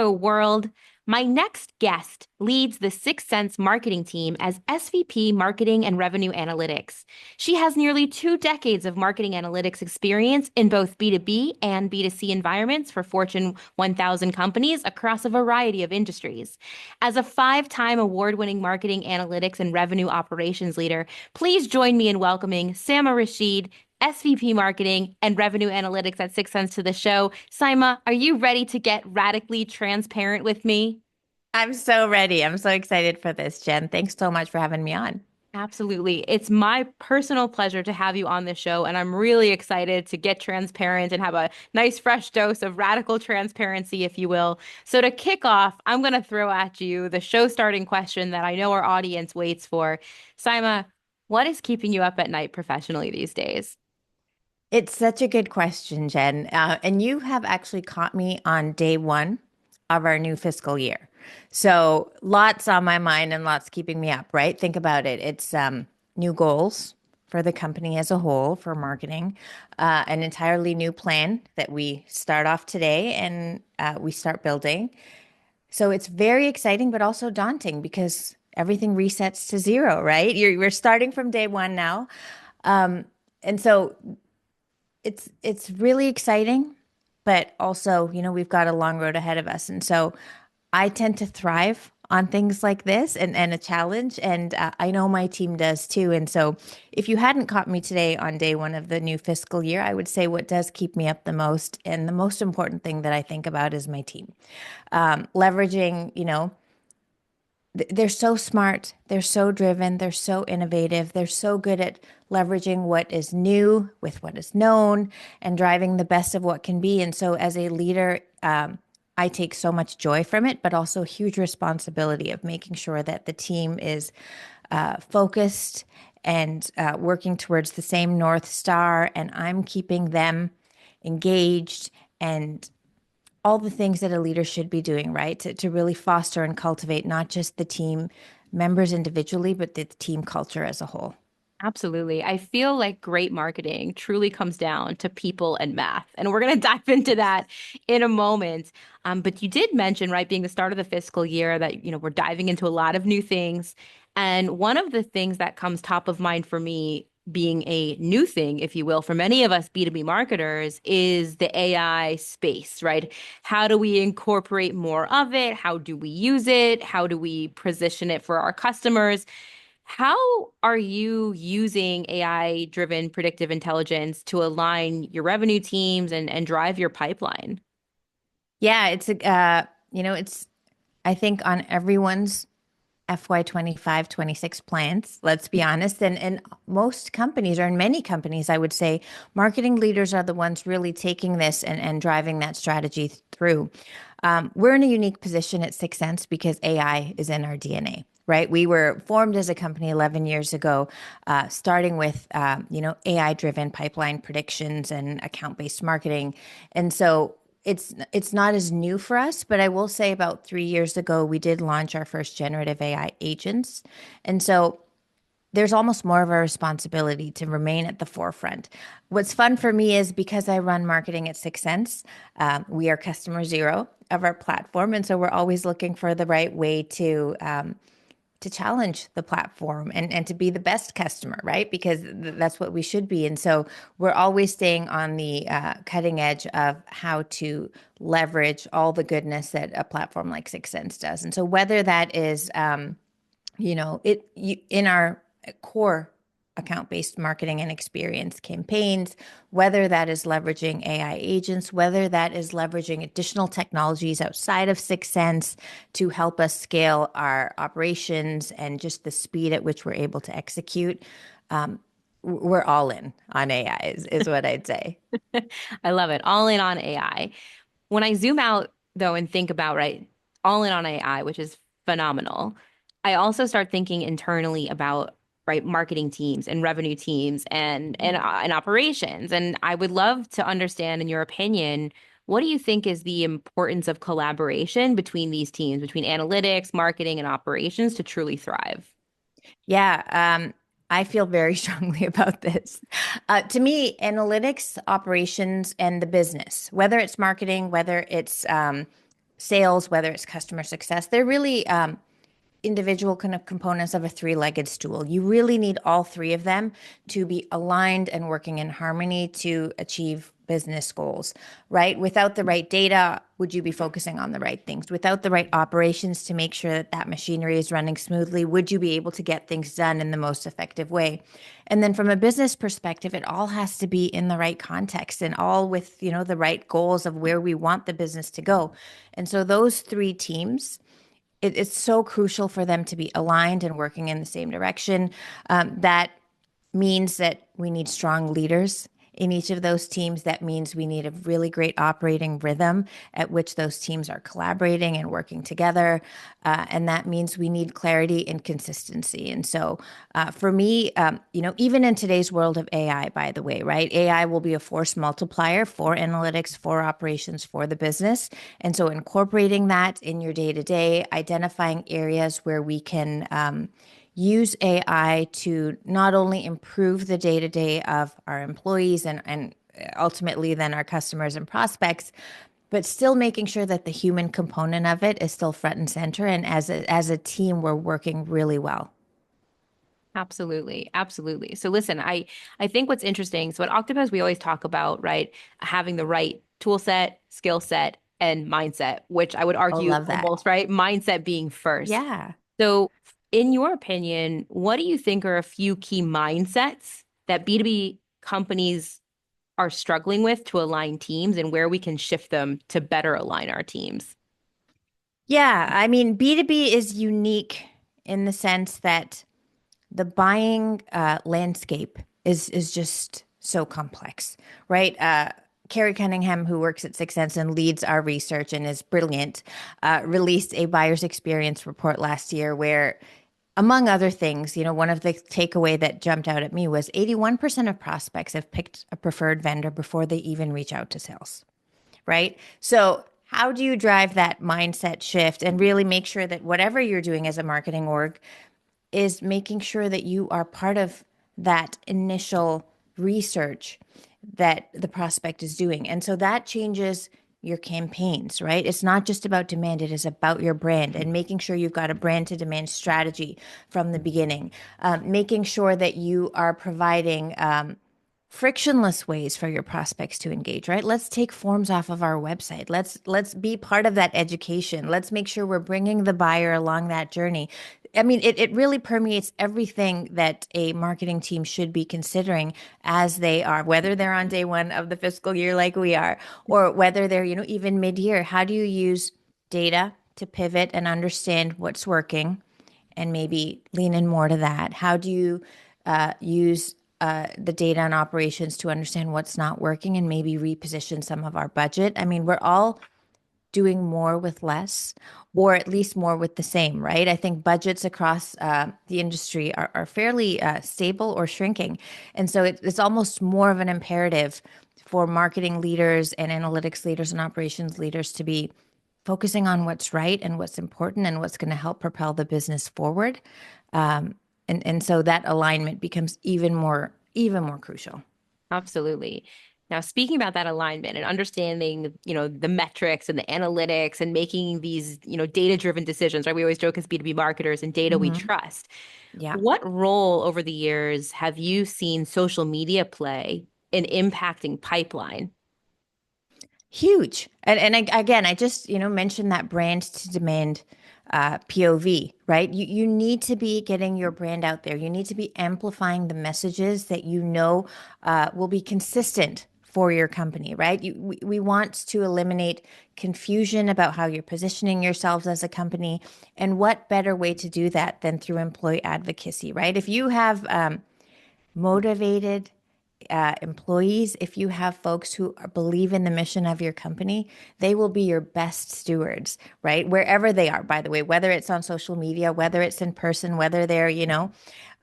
Hello, world. My next guest leads the Sixth Sense marketing team as SVP Marketing and Revenue Analytics. She has nearly 2 decades of marketing analytics experience in both B2B and B2C environments for Fortune 1000 companies across a variety of industries. As a five-time award-winning marketing analytics and revenue operations leader, please join me in welcoming Saima Rashid, SVP Marketing and Revenue Analytics at Sixth Sense to the show. Saima, are you ready to get radically transparent with me? I'm so ready. I'm so excited for this, Jen. Thanks so much for having me on. Absolutely. It's my personal pleasure to have you on the show, and I'm really excited to get transparent and have a nice fresh dose of radical transparency, if you will. So to kick off, I'm going to throw at you the show starting question that I know our audience waits for. Saima, what is keeping you up at night professionally these days? It's such a good question, Jen. And you have actually caught me on day one of our new fiscal year. So lots on my mind and lots keeping me up, right? Think about it. It's new goals for the company as a whole for marketing, an entirely new plan that we start off today and we start building. So it's very exciting, but also daunting because everything resets to zero, right? We're starting from day one now. And so it's really exciting, but also, we've got a long road ahead of us. And so I tend to thrive on things like this and a challenge. And I know my team does too. And so if you hadn't caught me today on day one of the new fiscal year, I would say what does keep me up the most and the most important thing that I think about is my team. Leveraging, they're so smart, they're so driven, they're so innovative, they're so good at leveraging what is new with what is known and driving the best of what can be. And so, as a leader, I take so much joy from it, but also huge responsibility of making sure that the team is focused and working towards the same North Star, and I'm keeping them engaged and all the things that a leader should be doing, right? To really foster and cultivate not just the team members individually, but the team culture as a whole. Absolutely. I feel like great marketing truly comes down to people and math. And we're going to dive into that in a moment. But you did mention, right, being the start of the fiscal year that, we're diving into a lot of new things. And one of the things that comes top of mind for me being a new thing, if you will, for many of us B2B marketers is the AI space, right? How do we incorporate more of it? How do we use it? How do we position it for our customers? How are you using AI-driven predictive intelligence to align your revenue teams and drive your pipeline? Yeah, it's I think on everyone's FY 25, 26 plans, let's be honest. And most companies, or in many companies, I would say marketing leaders are the ones really taking this and driving that strategy through. We're in a unique position at Sixth Sense because AI is in our DNA. Right. We were formed as a company 11 years ago, starting with, AI-driven pipeline predictions and account-based marketing. And so it's not as new for us, but I will say about 3 years ago, we did launch our first generative AI agents. And so there's almost more of a responsibility to remain at the forefront. What's fun for me is because I run marketing at Sixth Sense, we are customer zero of our platform. And so we're always looking for the right way to challenge the platform and to be the best customer, right? Because that's what we should be. And so we're always staying on the cutting edge of how to leverage all the goodness that a platform like Sixth Sense does. And so whether that is, in our core account-based marketing and experience campaigns, whether that is leveraging AI agents, whether that is leveraging additional technologies outside of Sixth Sense to help us scale our operations and just the speed at which we're able to execute. We're all in on AI is what I'd say. I love it. All in on AI. When I zoom out, though, and think about, right, all in on AI, which is phenomenal, I also start thinking internally about, right, marketing teams and revenue teams and operations. And I would love to understand, in your opinion, what do you think is the importance of collaboration between these teams, between analytics, marketing, and operations to truly thrive? Yeah, I feel very strongly about this. To me, analytics, operations, and the business, whether it's marketing, whether it's sales, whether it's customer success. They're really individual kind of components of a three-legged stool. You really need all three of them to be aligned and working in harmony to achieve business goals, right? Without the right data, would you be focusing on the right things? Without the right operations to make sure that that machinery is running smoothly, would you be able to get things done in the most effective way? And then from a business perspective, it all has to be in the right context and all with, the right goals of where we want the business to go. And so those three teams, it's so crucial for them to be aligned and working in the same direction. That means that we need strong leaders in each of those teams. That means we need a really great operating rhythm at which those teams are collaborating and working together. And that means we need clarity and consistency. And so for me, even in today's world of AI, by the way, right? AI will be a force multiplier for analytics, for operations, for the business. And so incorporating that in your day to day, identifying areas where we can use AI to not only improve the day to day of our employees and ultimately then our customers and prospects, but still making sure that the human component of it is still front and center. And as a team, we're working really well. Absolutely. Absolutely. So listen, I think what's interesting, so at Octopus we always talk about, right, having the right tool set, skill set, and mindset, which I would Oh, argue love that. almost, right? Mindset being first. Yeah. So in your opinion, what do you think are a few key mindsets that B2B companies are struggling with to align teams and where we can shift them to better align our teams? Yeah. I mean, B2B is unique in the sense that the buying landscape is just so complex, right? Carrie Cunningham, who works at Sixth Sense and leads our research and is brilliant, released a buyer's experience report last year where, among other things, one of the takeaway that jumped out at me was 81% of prospects have picked a preferred vendor before they even reach out to sales, right? So how do you drive that mindset shift and really make sure that whatever you're doing as a marketing org is making sure that you are part of that initial research that the prospect is doing. And so that changes your campaigns, right? It's not just about demand, it is about your brand and making sure you've got a brand to demand strategy from the beginning, making sure that you are providing frictionless ways for your prospects to engage, right? Let's take forms off of our website. Let's be part of that education. Let's make sure we're bringing the buyer along that journey. I mean, it really permeates everything that a marketing team should be considering as they are, whether they're on day one of the fiscal year like we are, or whether they're, even mid-year. How do you use data to pivot and understand what's working and maybe lean in more to that? How do you use the data and operations to understand what's not working and maybe reposition some of our budget? I mean, we're all doing more with less, or at least more with the same, right? I think budgets across the industry are fairly stable or shrinking. And so it's almost more of an imperative for marketing leaders and analytics leaders and operations leaders to be focusing on what's right and what's important and what's going to help propel the business forward. And so that alignment becomes even more crucial. Absolutely. Now, speaking about that alignment and understanding, the metrics and the analytics and making these, data-driven decisions, right? We always joke as B2B marketers and data we Hmm. trust. Yeah. What role over the years have you seen social media play in impacting pipeline? Huge. And again, I just, mentioned that brand to demand POV, right? You need to be getting your brand out there. You need to be amplifying the messages that will be consistent for your company, right? We want to eliminate confusion about how you're positioning yourselves as a company. And what better way to do that than through employee advocacy, right? If you have motivated employees, if you have folks who believe in the mission of your company, they will be your best stewards, right? Wherever they are, by the way, whether it's on social media, whether it's in person, whether they're,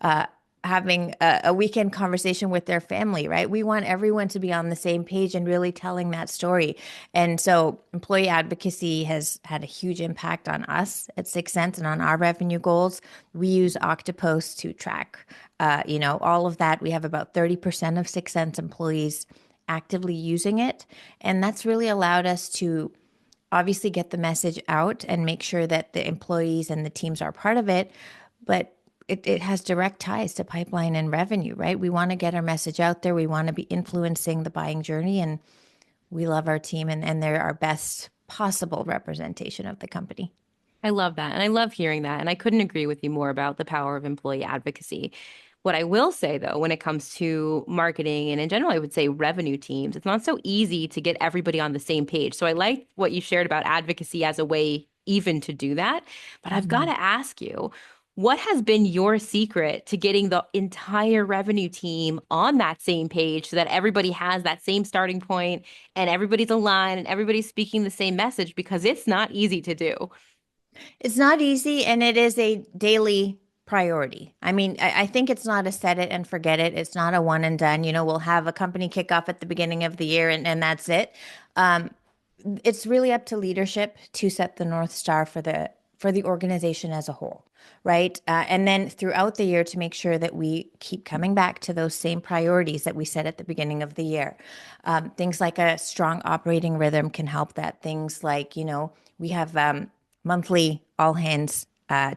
uh, having a weekend conversation with their family, right? We want everyone to be on the same page and really telling that story. And so employee advocacy has had a huge impact on us at Sixth Sense and on our revenue goals. We use Octopus to track, all of that. We have about 30% of Sixth Sense employees actively using it. And that's really allowed us to obviously get the message out and make sure that the employees and the teams are part of it. But it has direct ties to pipeline and revenue, right? We want to get our message out there. We want to be influencing the buying journey. And we love our team and they're our best possible representation of the company. I love that. And I love hearing that. And I couldn't agree with you more about the power of employee advocacy. What I will say, though, when it comes to marketing and in general, I would say revenue teams, it's not so easy to get everybody on the same page. So I like what you shared about advocacy as a way even to do that. But I've got Mhm. to ask you, what has been your secret to getting the entire revenue team on that same page so that everybody has that same starting point and everybody's aligned and everybody's speaking the same message? Because it's not easy to do. It's not easy and it is a daily priority. I mean, I think it's not a set it and forget it. It's not a one and done. We'll have a company kickoff at the beginning of the year and that's it. Um, it's really up to leadership to set the North Star for the organization as a whole, right? And then throughout the year to make sure that we keep coming back to those same priorities that we set at the beginning of the year. Things like a strong operating rhythm can help that. Things like, we have monthly all hands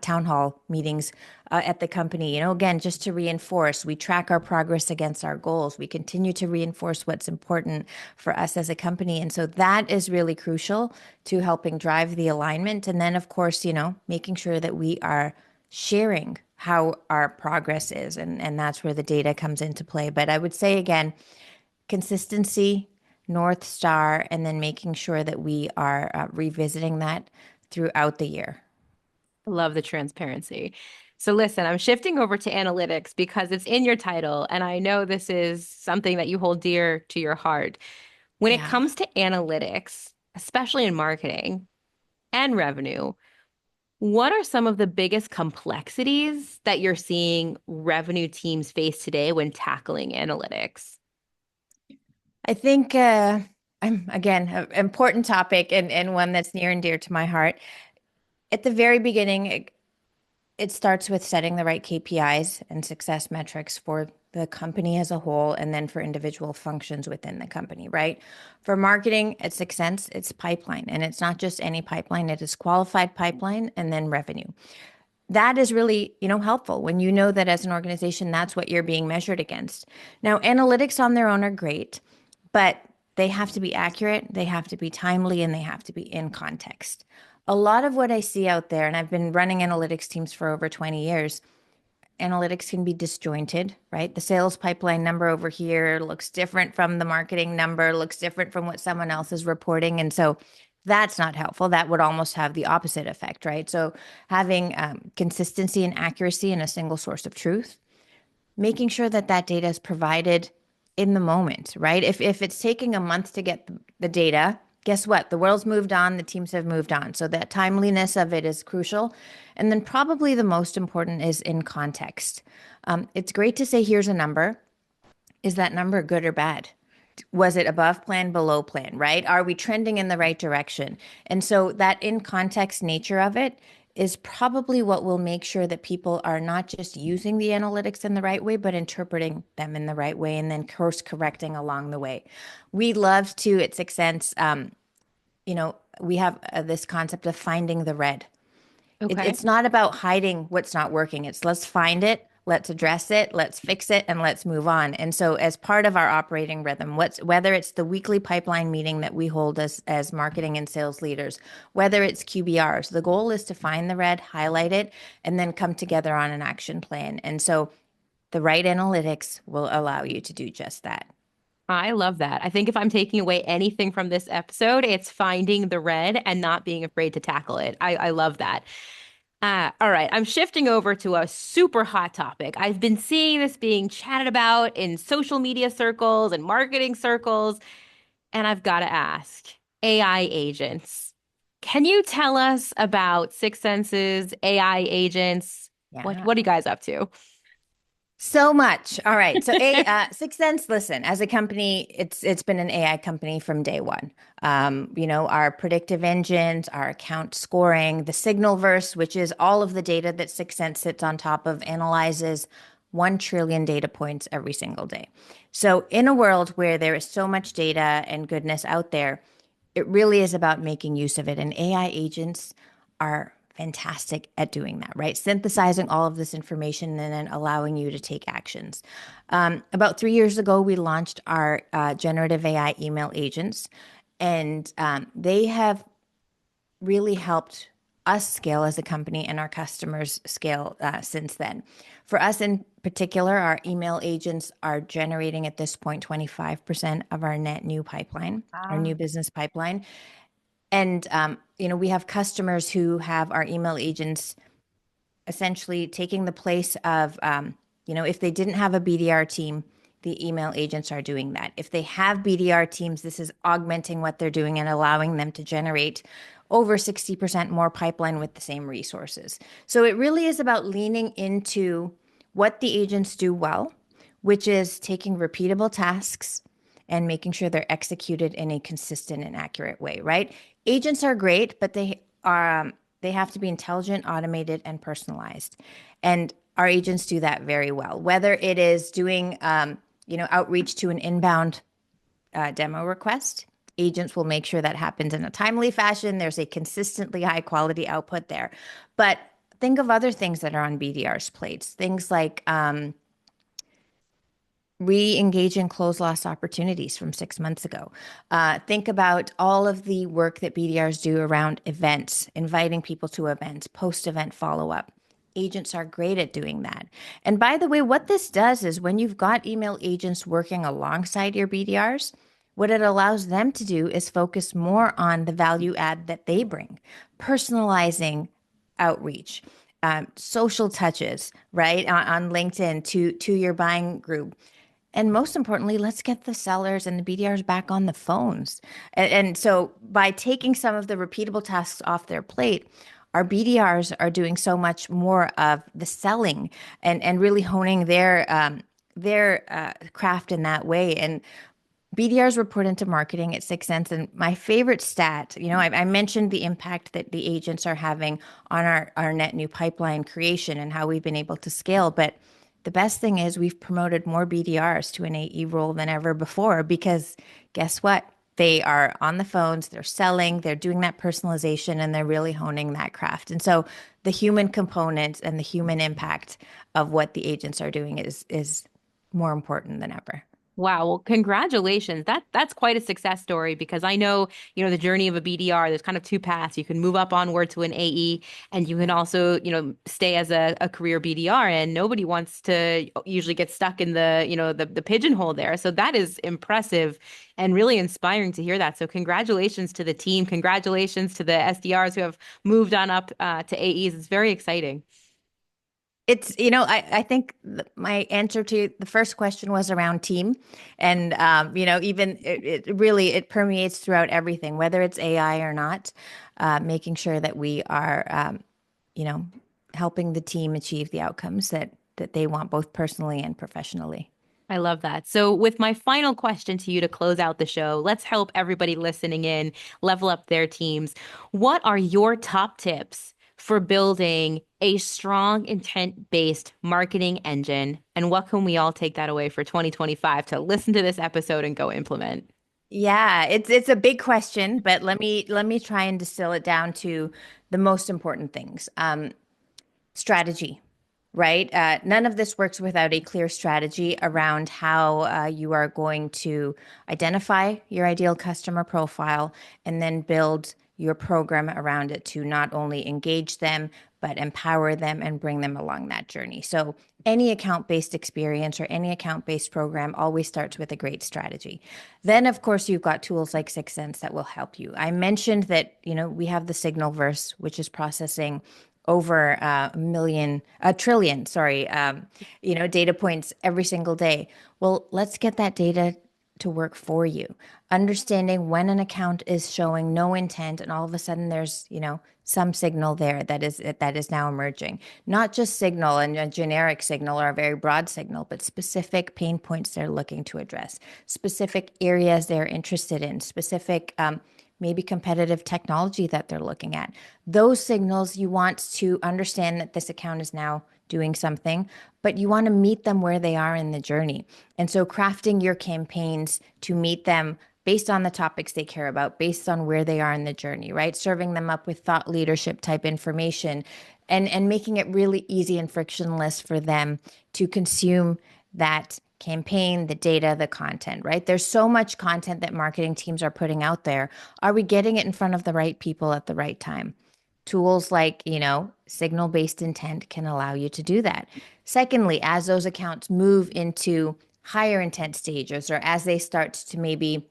town hall meetings at the company. Again, just to reinforce, we track our progress against our goals. We continue to reinforce what's important for us as a company. And so that is really crucial to helping drive the alignment. And then, of course, making sure that we are sharing how our progress is. And that's where the data comes into play. But I would say, again, consistency, North Star, and then making sure that we are revisiting that throughout the year. I love the transparency. So listen, I'm shifting over to analytics because it's in your title, and I know this is something that you hold dear to your heart. When it Yeah. comes to analytics, especially in marketing and revenue, what are some of the biggest complexities that you're seeing revenue teams face today when tackling analytics? I think, I'm again, an important topic and one that's near and dear to my heart. At the very beginning, it starts with setting the right KPIs and success metrics for the company as a whole, and then for individual functions within the company, right? For marketing at Sixth Sense, it's pipeline, and it's not just any pipeline, it is qualified pipeline and then revenue. That is really, helpful when you know that as an organization, that's what you're being measured against. Now, analytics on their own are great, but they have to be accurate, they have to be timely, and they have to be in context. A lot of what I see out there, and I've been running analytics teams for over 20 years, analytics can be disjointed, right? The sales pipeline number over here looks different from the marketing number, looks different from what someone else is reporting. And so that's not helpful. That would almost have the opposite effect, right? So having consistency and accuracy in a single source of truth, making sure that that data is provided in the moment, right? If it's taking a month to get the data, guess what? The world's moved on, the teams have moved on. So that timeliness of it is crucial. And then probably the most important is in context. It's great to say, here's a number. Is that number good or bad? Was it above plan, below plan, right? Are we trending in the right direction? And so that in context nature of it is probably what will make sure that people are not just using the analytics in the right way, but interpreting them in the right way and then course correcting along the way. We love to, at Sixth Sense, we have this concept of finding the red. Okay. It's not about hiding what's not working. It's let's find it, let's address it, let's fix it, and let's move on. And so, as part of our operating rhythm, whether it's the weekly pipeline meeting that we hold as marketing and sales leaders, whether it's QBRs, the goal is to find the red, highlight it, and then come together on an action plan. And so, the right analytics will allow you to do just that. I love that. I think if I'm taking away anything from this episode, it's finding the red and not being afraid to tackle it. I love that. All right, I'm shifting over to a super hot topic. I've been seeing this being chatted about in social media circles and marketing circles, and I've got to ask, AI agents. Can you tell us about Six Senses, AI agents? Yeah. What are you guys up to? So much. All right. So Sixth Sense, listen, as a company, it's been an AI company from day one. Our predictive engines, our account scoring, the signal verse, which is all of the data that Sixth Sense sits on top of, analyzes 1 trillion data points every single day. So in a world where there is so much data and goodness out there, it really is about making use of it. And AI agents are fantastic at doing that, right? Synthesizing all of this information and then allowing you to take actions. About 3 years ago, we launched our generative AI email agents, and they have really helped us scale as a company and our customers scale since then. For us in particular, our email agents are generating at this point 25% of our net new pipeline, our new Wow. business pipeline. And, we have customers who have our email agents essentially taking the place of, if they didn't have a BDR team, the email agents are doing that. If they have BDR teams, this is augmenting what they're doing and allowing them to generate over 60% more pipeline with the same resources. So it really is about leaning into what the agents do well, which is taking repeatable tasks and making sure they're executed in a consistent and accurate way, right? Agents are great, but they have to be intelligent, automated, and personalized. And our agents do that very well. Whether it is doing, outreach to an inbound demo request, agents will make sure that happens in a timely fashion. There's a consistently high quality output there. But think of other things that are on BDR's plates. Things like re-engage in close loss opportunities from 6 months ago. Think about all of the work that BDRs do around events, inviting people to events, post-event follow-up. Agents are great at doing that. And by the way, what this does is when you've got email agents working alongside your BDRs, what it allows them to do is focus more on the value add that they bring, personalizing outreach, social touches, right, on LinkedIn to your buying group, and most importantly, let's get the sellers and the BDRs back on the phones. And so by taking some of the repeatable tasks off their plate, our BDRs are doing so much more of the selling and really honing their craft in that way. And BDRs report into marketing at 6 cents. And my favorite stat, I mentioned the impact that the agents are having on our net new pipeline creation and how we've been able to scale. But the best thing is we've promoted more BDRs to an AE role than ever before because guess what? They are on the phones, they're selling, they're doing that personalization, and they're really honing that craft. And so the human component and the human impact of what the agents are doing is more important than ever. Wow. Well, congratulations. That's quite a success story because I know, the journey of a BDR, there's kind of two paths. You can move up onward to an AE and you can also, stay as a career BDR, and nobody wants to usually get stuck in the pigeonhole there. So that is impressive and really inspiring to hear that. So congratulations to the team. Congratulations to the SDRs who have moved on up to AEs. It's very exciting. It's, I think my answer to the first question was around team. And, even it really, it permeates throughout everything, whether it's AI or not, making sure that we are, you know, helping the team achieve the outcomes that they want, both personally and professionally. I love that. So, with my final question to you to close out the show, let's help everybody listening in level up their teams. What are your top tips for building a strong intent-based marketing engine? And what can we all take that away for 2025 to listen to this episode and go implement? Yeah, it's a big question, but let me try and distill it down to the most important things. Strategy, right? None of this works without a clear strategy around how you are going to identify your ideal customer profile and then build your program around it to not only engage them, but empower them and bring them along that journey. So, any account based experience or any account based program always starts with a great strategy. Then, of course, you've got tools like Sixth Sense that will help you. I mentioned that, we have the signal verse, which is processing over a trillion, sorry, data points every single day. Well, let's get that data to work for you. Understanding when an account is showing no intent and all of a sudden there's, some signal there that is now emerging. Not just signal and a generic signal or a very broad signal, but specific pain points they're looking to address, specific areas they're interested in, specific maybe competitive technology that they're looking at. Those signals, you want to understand that this account is now doing something, but you want to meet them where they are in the journey. And so crafting your campaigns to meet them based on the topics they care about, based on where they are in the journey, right? Serving them up with thought leadership type information and making it really easy and frictionless for them to consume that campaign, the data, the content, right? There's so much content that marketing teams are putting out there. Are we getting it in front of the right people at the right time? Tools like, signal-based intent can allow you to do that. Secondly, as those accounts move into higher intent stages or as they start to maybe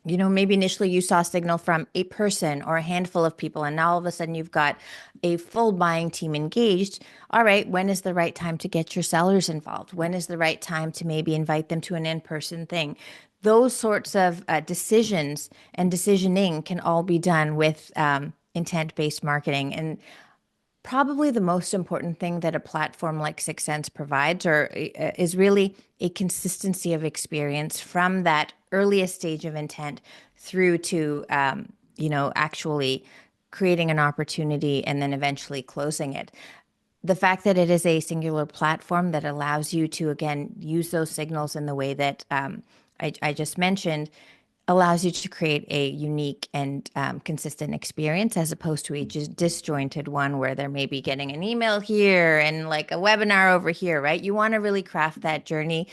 initially you saw signal from a person or a handful of people, and now all of a sudden you've got a full buying team engaged. All right, when is the right time to get your sellers involved? When is the right time to maybe invite them to an in-person thing? Those sorts of decisions and decisioning can all be done with intent-based marketing. And probably the most important thing that a platform like Sixth Sense provides or is really a consistency of experience from that earliest stage of intent through to actually creating an opportunity and then eventually closing it. The fact that it is a singular platform that allows you to again use those signals in the way that I just mentioned allows you to create a unique and consistent experience as opposed to a just disjointed one where they're maybe getting an email here and like a webinar over here, right? You want to really craft that journey.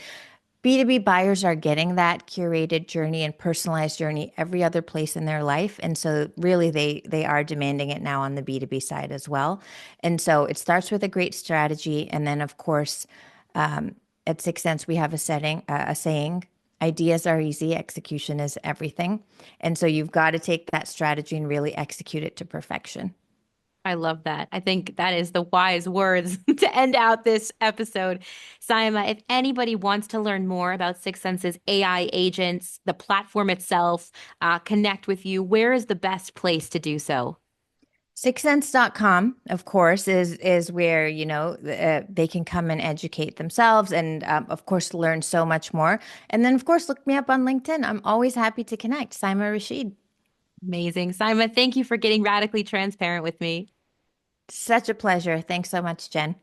B2B buyers are getting that curated journey and personalized journey every other place in their life. And so really they are demanding it now on the B2B side as well. And so it starts with a great strategy. And then of course, at Sixth Sense, we have a saying, ideas are easy, execution is everything. And so you've got to take that strategy and really execute it to perfection. I love that. I think that is the wise words to end out this episode. Saima, if anybody wants to learn more about Six Sense's AI agents, the platform itself, connect with you, where is the best place to do so? Sixthsense.com, of course, is where, they can come and educate themselves and, of course, learn so much more. And then, of course, look me up on LinkedIn. I'm always happy to connect. Saima Rashid. Amazing. Saima, thank you for getting radically transparent with me. Such a pleasure. Thanks so much, Jen.